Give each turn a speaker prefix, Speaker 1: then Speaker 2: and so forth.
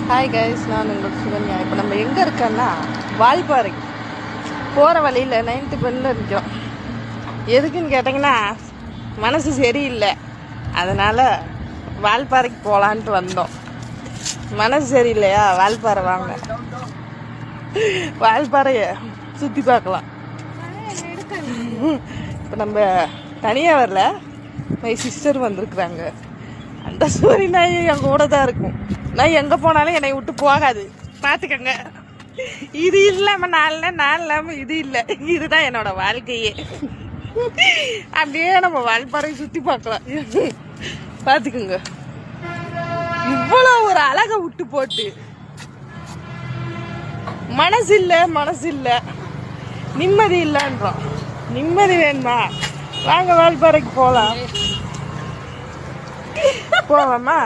Speaker 1: Hi guys, நான் உங்களுக்கு சுகன்யா. இப்போ நம்ம எங்கே இருக்கோன்னா வால்பாறை போகிற வழியில் 9th பெண்ணில் இருக்கோம். எதுக்குன்னு கேட்டிங்கன்னா மனசு சரியில்லை, அதனால் வால்பாறைக்கு போகலான்ட்டு வந்தோம். மனசு சரியில்லையா, வால்பாறை வாங்க, வால்பாறையை சுற்றி பார்க்கலாம். இப்போ நம்ம தனியாக வரல, மை சிஸ்டர் வந்திருக்குறாங்க. அந்த ஸ்டோரி நான் என் கூட தான் இருக்கும். நான் எங்கே போனாலும் என்னை விட்டு போகாது, பார்த்துக்கங்க. இது இல்லாமல் நான் இல்லாமல் இது இல்லை. இதுதான் என்னோட வாழ்க்கையே. அப்படியே நம்ம வால்பாறையை சுற்றி பார்க்கலாம், பார்த்துக்குங்க. இவ்வளோ ஒரு அழகை விட்டு போட்டு மனசு இல்லை, நிம்மதி இல்லைன்றோம். நிம்மதி வேணுமா? வாங்க வால்பாறைக்கு போகலாம். போவாமா?